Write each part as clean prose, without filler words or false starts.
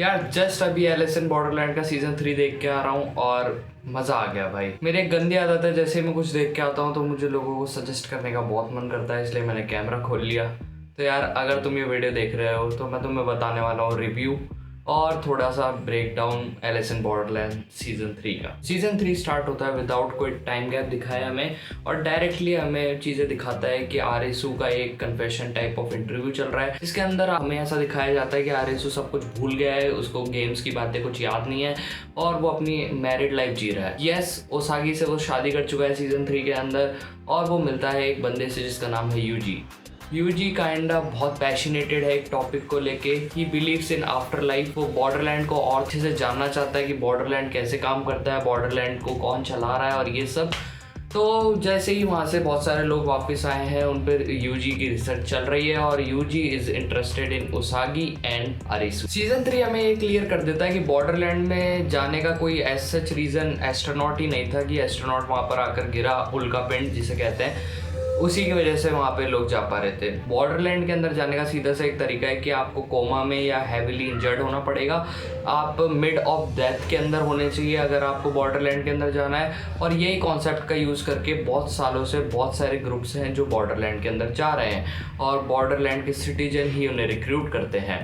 यार जस्ट अभी Alice in Borderland का सीजन 3 देख के आ रहा हूँ और मजा आ गया भाई। मेरी एक गंदी आदत है, जैसे मैं कुछ देख के आता हूँ तो मुझे लोगों को सजेस्ट करने का बहुत मन करता है, इसलिए मैंने कैमरा खोल लिया। तो यार अगर तुम ये वीडियो देख रहे हो तो मैं तुम्हें बताने वाला हूँ रिव्यू और थोड़ा सा breakdown Alice in Borderland season 3 का। सीजन 3 स्टार्ट होता है विदाउट कोई टाइम गैप दिखाया हमें, और डायरेक्टली हमें चीज़ें दिखाता है कि आरएसू का एक कन्फेशन टाइप ऑफ इंटरव्यू चल रहा है। इसके अंदर हमें ऐसा दिखाया जाता है कि आरएसू सब कुछ भूल गया है, उसको गेम्स की बातें कुछ याद नहीं है और वो अपनी मैरिड लाइफ जी रहा है। यस, ओसागी से वो शादी कर चुका है सीजन 3 के अंदर, और वो मिलता है एक बंदे से जिसका नाम है यूजी काइंडा बहुत पैशनेटेड है एक टॉपिक को लेके। He believes in after life. वो बॉर्डरलैंड को और अच्छे से जानना चाहता है कि बॉर्डरलैंड कैसे काम करता है, बॉर्डरलैंड को कौन चला रहा है और ये सब। तो जैसे ही वहाँ से बहुत सारे लोग वापस आए हैं, उन पर यूजी की रिसर्च चल रही है और Yuji is interested in Usagi and Arisu. Season 3 हमें ये क्लियर कर देता है कि बॉर्डरलैंड में जाने का कोई एज सच रीज़न एस्ट्रोनॉट ही नहीं था, कि एस्ट्रोनॉट वहाँ पर आकर गिरा, उल्का पिंड जिसे कहते हैं, उसी की वजह से वहाँ पे लोग जा पा रहे थे। बॉर्डरलैंड के अंदर जाने का सीधा सा एक तरीका है कि आपको कोमा में या हैविली इंजर्ड होना पड़ेगा। आप मिड ऑफ डेथ के अंदर होने चाहिए अगर आपको बॉर्डरलैंड के अंदर जाना है। और यही कॉन्सेप्ट का यूज़ करके बहुत सालों से बहुत सारे ग्रुप्स हैं जो बॉर्डरलैंड के अंदर जा रहे हैं और बॉर्डरलैंड के सिटीजन ही उन्हें रिक्रूट करते हैं।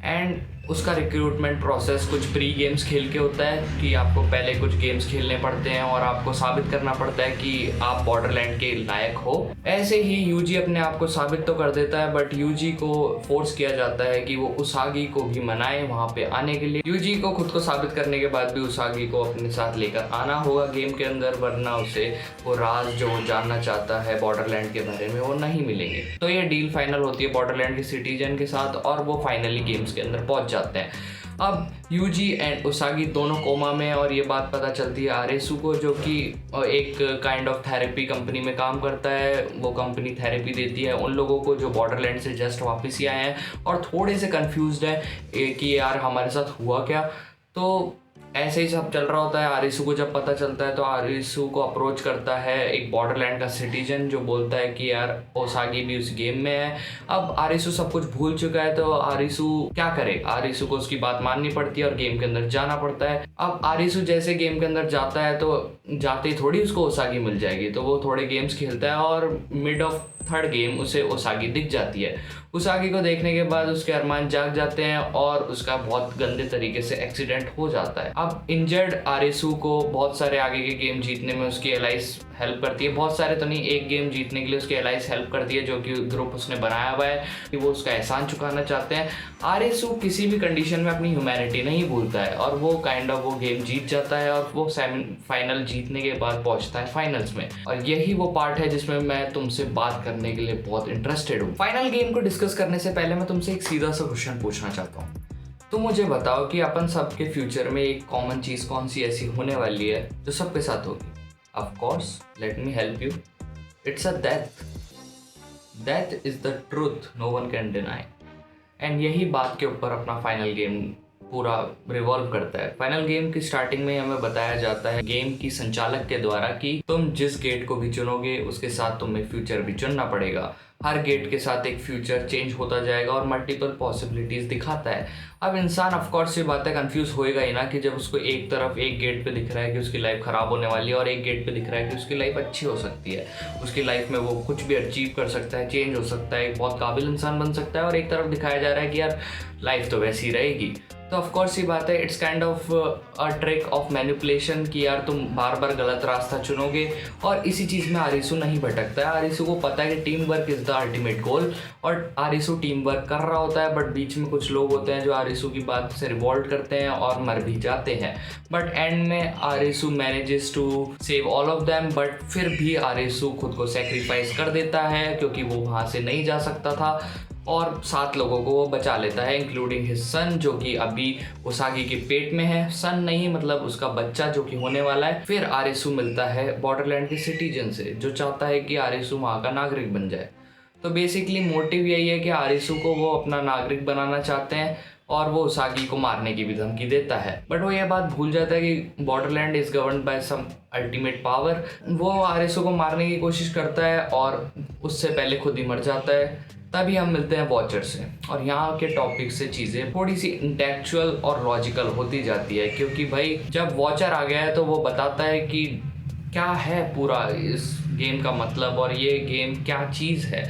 एंड उसका रिक्रूटमेंट प्रोसेस कुछ प्री गेम्स खेल के होता है कि आपको पहले कुछ गेम्स खेलने पड़ते हैं और आपको साबित करना पड़ता है कि आप बॉर्डरलैंड के लायक हो। ऐसे ही यूजी अपने आप को साबित तो कर देता है, बट यूजी को फोर्स किया जाता है कि वो उसागी को भी मनाए वहाँ पे आने के लिए। यूजी को खुद को साबित करने के बाद भी उसागी को अपने साथ लेकर आना होगा गेम के अंदर, वरना उसे वो राज जो वो जानना चाहता है बॉर्डरलैंड के बारे में वो नहीं मिलेंगे। तो ये डील फाइनल होती है बॉर्डरलैंड के सिटीजन के साथ और वो फाइनली गेम्स के अंदर पहुंच जाते हैं। अब यूजी एंड उसागी दोनों कोमा में, और ये बात पता चलती है आरेसू को, जो कि एक काइंड ऑफ थेरेपी कंपनी में काम करता है। वो कंपनी थेरेपी देती है उन लोगों को जो बॉर्डरलैंड से जस्ट वापस ही आए हैं और थोड़े से कंफ्यूज्ड है कि यार हमारे साथ हुआ क्या। तो ऐसे ही सब चल रहा होता है। आरिसू को जब पता चलता है तो आरिसू को अप्रोच करता है एक बॉर्डरलैंड का सिटीजन जो बोलता है कि यार ओसागी भी उस गेम में है। अब आरिसू सब कुछ भूल चुका है तो आरिसू क्या करे, आरिसू को उसकी बात माननी पड़ती है और गेम के अंदर जाना पड़ता है। अब आरिसू जैसे गेम के अंदर जाता है तो जाते ही थोड़ी उसको ओसागी मिल जाएगी, तो वो थोड़े गेम्स खेलता है और मिड ऑफ थर्ड गेम उसे ओसागी दिख जाती है। उसागी को देखने के बाद उसके अरमान जाग जाते हैं और उसका बहुत गंदे तरीके से एक्सीडेंट हो जाता है। अब इंजर्ड आरिसू को बहुत सारे आगे के गेम जीतने में उसकी एलाइस हेल्प करती है। बहुत सारे तो नहीं, एक गेम जीतने के लिए उसकी एलाइस हेल्प करती है, जो कि ग्रुप उसने बनाया हुआ है कि वो उसका एहसान चुकाना चाहते हैं। आरिसू किसी भी कंडीशन में अपनी ह्यूमैनिटी नहीं भूलता है और वो काइंड ऑफ वो गेम जीत जाता है और वो फाइनल जीतने के बाद पहुंचता है फाइनल्स में। और यही वो पार्ट है जिसमें मैं तुमसे बात करने के लिए बहुत इंटरेस्टेड हूँ। फाइनल गेम को डिस्कस करने से पहले मैं तुमसे एक सीधा सा क्वेश्चन पूछना चाहता हूँ। तुम मुझे बताओ कि अपन सबके फ्यूचर में एक कॉमन चीज़ कौन सी ऐसी होने वाली है जो सबके साथ होगी? Of course, let me help you. It's a death. Death is the truth no one can deny. And यही बात के ऊपर अपना फाइनल गेम पूरा रिवॉल्व करता है। फाइनल गेम की स्टार्टिंग में हमें बताया जाता है गेम की संचालक के द्वारा कि तुम जिस गेट को भी चुनोगे उसके साथ तुम्हें फ्यूचर भी चुनना पड़ेगा। हर गेट के साथ एक फ्यूचर चेंज होता जाएगा और मल्टीपल पॉसिबिलिटीज दिखाता है। अब इंसान ऑफकोर्स ये बातें कंफ्यूज होएगा ही ना, कि जब उसको एक तरफ एक गेट पे दिख रहा है कि उसकी लाइफ ख़राब होने वाली है और एक गेट पे दिख रहा है कि उसकी लाइफ अच्छी हो सकती है, उसकी लाइफ में वो कुछ भी अचीव कर सकता है, चेंज हो सकता है, एक बहुत काबिल इंसान बन सकता है, और एक तरफ दिखाया जा रहा है कि यार लाइफ तो वैसी रहेगी। तो ऑफकोर्स ये बात है, it's kind of a trick of manipulation कि यार तुम बार बार गलत रास्ता चुनोगे। और इसी चीज़ में आरिसू नहीं भटकता है। आरिसू को पता है कि team work is the ultimate goal, और आरिसू टीम वर्क कर रहा होता है, बट बीच में कुछ लोग होते हैं जो आरिसू की बात से रिवॉल्ट करते हैं और मर भी जाते हैं। बट एंड में Arisu manages to save all of them, but फिर भी आरिसू खुद को सेक्रीफाइस कर देता है क्योंकि वो वहाँ से नहीं जा सकता था, और 7 लोगों को वो बचा लेता है, इंक्लूडिंग हिज सन जो कि अभी उसागी के पेट में है। सन नहीं, मतलब उसका बच्चा जो कि होने वाला है। फिर आरिसू मिलता है बॉर्डरलैंड के सिटीजन से जो चाहता है कि आरिसू वहाँ का नागरिक बन जाए। तो बेसिकली मोटिव यही है कि आरिसू को वो अपना नागरिक बनाना चाहते हैं और वो उसागी को मारने की भी धमकी देता है। बट वो ये बात भूल जाता है कि Borderland is governed by some ultimate power. वो आरिसू को मारने की कोशिश करता है और उससे पहले खुद ही मर जाता है। तभी हम मिलते हैं वॉचर से और यहाँ के टॉपिक से चीज़ें थोड़ी सी इंटेलेक्चुअल और लॉजिकल होती जाती है, क्योंकि भाई जब वॉचर आ गया है तो वो बताता है कि क्या है पूरा इस गेम का मतलब और ये गेम क्या चीज़ है।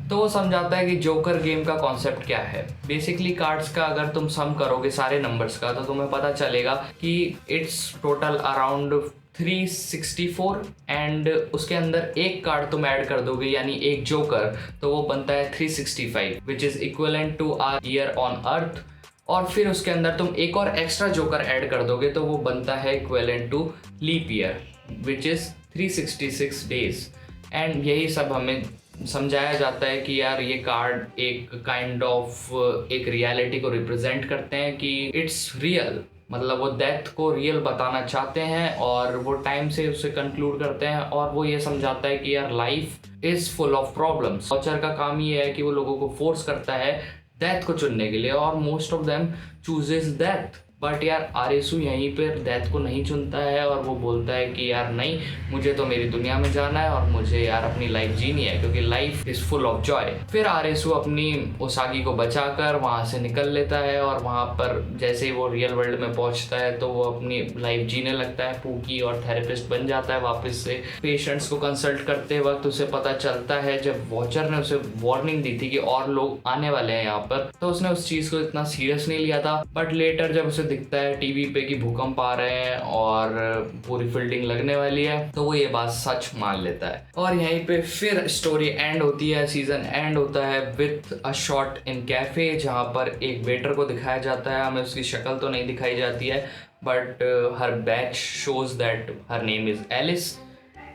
तो वो समझाता है कि जोकर गेम का कॉन्सेप्ट क्या है। बेसिकली कार्ड्स का अगर तुम सम करोगे सारे नंबर्स का तो तुम्हें पता चलेगा कि इट्स टोटल अराउंड 364 एंड उसके अंदर एक कार्ड तुम ऐड कर दोगे यानी एक जोकर, तो वो बनता है 365 which is equivalent to our year on earth. और फिर उसके अंदर तुम एक और एक्स्ट्रा जोकर ऐड कर दोगे तो वो बनता है equivalent to leap year which is 366 days. And यही सब हमें समझाया जाता है कि यार ये कार्ड एक काइंड ऑफ एक रियलिटी को रिप्रेजेंट करते हैं कि इट्स रियल, मतलब वो डेथ को रियल बताना चाहते हैं और वो टाइम से उसे कंक्लूड करते हैं। और वो ये समझाता है कि यार life is full of problems. Watcher का काम ये है कि वो लोगों को फोर्स करता है डेथ को चुनने के लिए और most of them chooses death. But यार आरेसू यहीं पर डेथ को नहीं चुनता है और वो बोलता है कि यार नहीं, मुझे तो मेरी दुनिया में जाना है और मुझे यार अपनी लाइफ जीनी है क्योंकि life is full of Joy. फिर आरेसू अपनी उसागी को बचाकर वहाँ से निकल लेता है और वहाँ पर जैसे ही वो रियल वर्ल्ड में पहुँचता है तो वो अपनी लाइफ जीने लगता है पूकी और थेरेपिस्ट बन जाता है वापस से। पेशेंट्स को कंसल्ट करते वक्त उसे पता चलता है जब वॉचर ने उसे वार्निंग दी थी कि और लोग आने वाले हैं यहाँ पर, तो उसने उस चीज़ को इतना सीरियस नहीं लिया था। बट लेटर जब उसे दिखता है टीवी पे कि भूकंप आ रहे हैं और पूरी फील्डिंग लगने वाली है तो वो ये बात सच मान लेता है। और यहीं पे फिर स्टोरी एंड होती है, सीजन एंड होता है with a shot in cafe जहाँ पर एक वेटर को दिखाया जाता है। हमें उसकी शक्ल तो नहीं दिखाई जाती है but her badge shows that her name is Alice.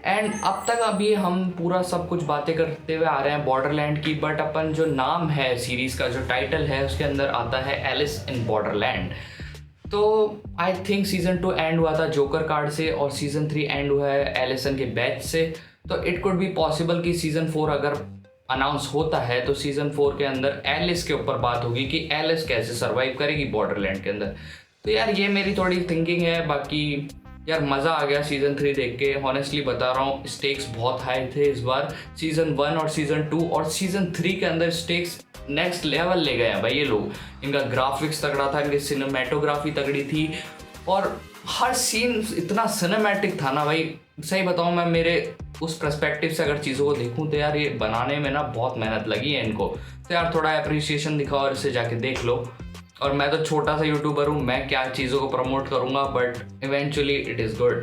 And अब तक अभी हम पूरा सब कुछ बातें करते हुए आ रहे हैं बॉर्डरलैंड की, बट अपन जो नाम है सीरीज का जो टाइटल है उसके अंदर आता है एलिस इन बॉर्डरलैंड। तो आई थिंक सीजन 2 एंड हुआ था जोकर कार्ड से और सीजन 3 एंड हुआ है एलिसन के बैच से। तो इट कुड बी पॉसिबल कि सीजन 4 अगर अनाउंस होता है तो सीजन 4 के अंदर एलिस के ऊपर बात होगी कि एलिस कैसे सर्वाइव करेगी बॉर्डरलैंड के अंदर। तो यार ये मेरी थोड़ी थिंकिंग है। बाकी यार मज़ा आ गया सीजन 3 देख के, हॉनेस्टली बता रहा हूँ। स्टेक्स बहुत हाई थे इस बार, सीजन 1 और सीजन 2 और सीजन 3 के अंदर स्टेक्स नेक्स्ट लेवल ले गए हैं भाई ये लोग। इनका ग्राफिक्स तगड़ा था, इनकी सिनेमेटोग्राफी तगड़ी थी और हर सीन इतना सिनेमैटिक था ना भाई। सही बताऊँ मैं मेरे उस पर्सपेक्टिव से अगर चीज़ों को देखूँ तो यार ये बनाने में ना बहुत मेहनत लगी है इनको। तो यार थोड़ा अप्रिसिएशन दिखाओ और इसे जाके देख लो। और मैं तो छोटा सा यूट्यूबर हूँ, मैं क्या चीज़ों को प्रमोट करूँगा, but eventually it is good.